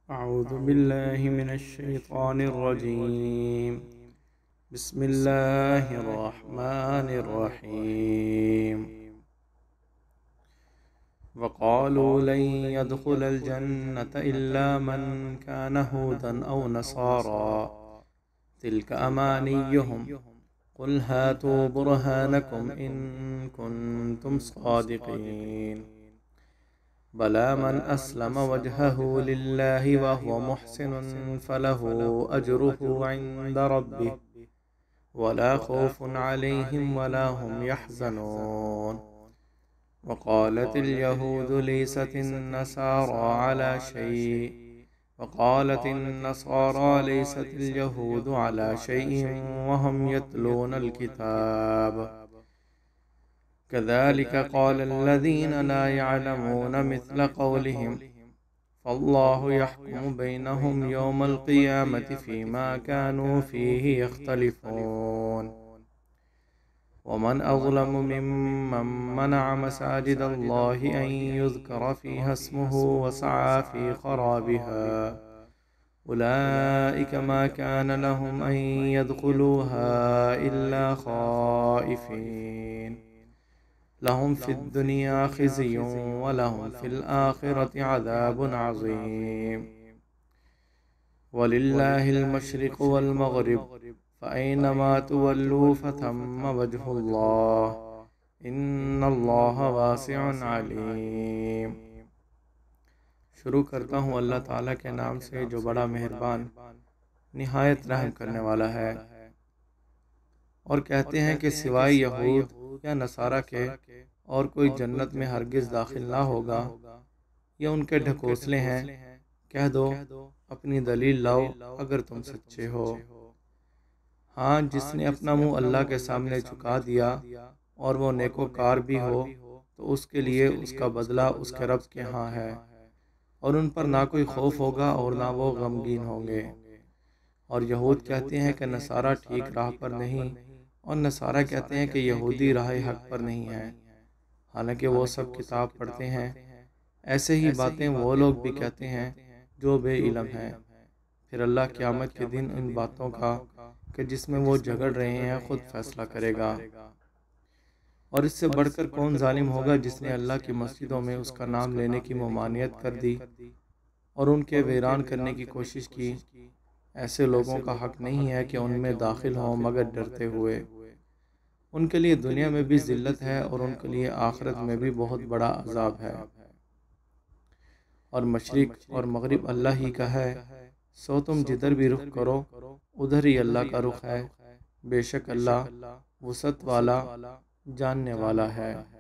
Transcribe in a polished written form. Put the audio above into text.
अऊज़ु बिल्लाहि मिनश्शैतानिर्रजीम। बिस्मिल्लाहिर्रहमानिर्रहीम। वक़ालू लन यदखुलल जन्नता इल्ला मन कान हूदन औ नसारा तिल्क अमानियुहुम कुल हातू बुरहानकुम इन कुन्तुम सादिक़ीन। बला मन अस्लम वजहहु लिल्लाहि वहुव मुहसिनुन फलहु अजरुहु इंद रब्बिह वला खौफुन अलैहिम वला हुम यहज़नून। वक़ालतिल यहूदु लैसतिन नसारा अला शै'इन वक़ालतिन नसारा लैसतिल यहूदु अला शै'इन वहुम यतलूनल किताब कज़ालिक क़ालल्लज़ीन ला यअलमून मिस्ल क़ौलिहिम फ़ल्लाहु यहकुमु बैनहुम यौमल क़ियामति फ़ीमा कानू फ़ीहि यख्तलिफ़ून। वमन अज़लमु मिम्मन मनअ मसाजिदल्लाहि अन युज़करा फ़ीहा इस्मुहु वसअ फ़ी ख़राबिहा उलाइक मा कान लहुम अन यदख़ुलूहा इल्ला ख़ाइफ़ीन लहुम फ़िद्दुनिया ख़िज़्युन व लहुम फ़िल आख़िरति अज़ाबुन अज़ीम। वलिल्लाहिल मशरिक़ु वल मग़रिब फ़अय्नमा तुवल्लू फ़थम्म वजहुल्लाह इन्नल्लाह वासिउन अलीम। शुरू करता हूँ अल्लाह ताला के नाम से जो बड़ा मेहरबान निहायत रहम करने वाला है। और कहते हैं कि सिवाय यहूद या नसारा के और कोई जन्नत में हरगिज़ दाखिल ना होगा। ये उनके ढकोसले हैं। कह दो अपनी दलील लाओ अगर तुम सच्चे हो। हाँ, जिसने अपना मुंह अल्लाह के सामने झुका दिया और वो नेकोकार भी हो तो उसके लिए उसका बदला उसके रब के यहाँ है और उन पर ना कोई खौफ होगा और ना वो गमगीन होंगे। और यहूद कहते हैं कि नसारा ठीक राह पर नहीं और नसारा कहते हैं कि यहूदी राह हक पर नहीं है, हालांकि वो सब किताब पढ़ते हैं। ऐसे ही बातें वो लोग भी कहते हैं जो बेइल्म हैं। फिर अल्लाह क़यामत के दिन इन बातों का कि जिसमें वो झगड़ रहे हैं खुद फैसला करेगा। और इससे बढ़कर कौन जालिम होगा जिसने अल्लाह की मस्जिदों में उसका नाम लेने की ममानियत कर दी और उनके वीरान करने की कोशिश की। ऐसे लोगों का हक नहीं है कि उनमें दाखिल हों मगर डरते हुए। उनके लिए दुनिया में भी ज़िल्लत है और उनके लिए आखिरत में भी बहुत बड़ा अजाब है। और मशरिक और मगरिब अल्लाह ही का है, सो तुम जिधर भी रुख करो उधर ही अल्लाह का रुख है। बेशक अल्लाह वुसअत वाला जानने वाला है।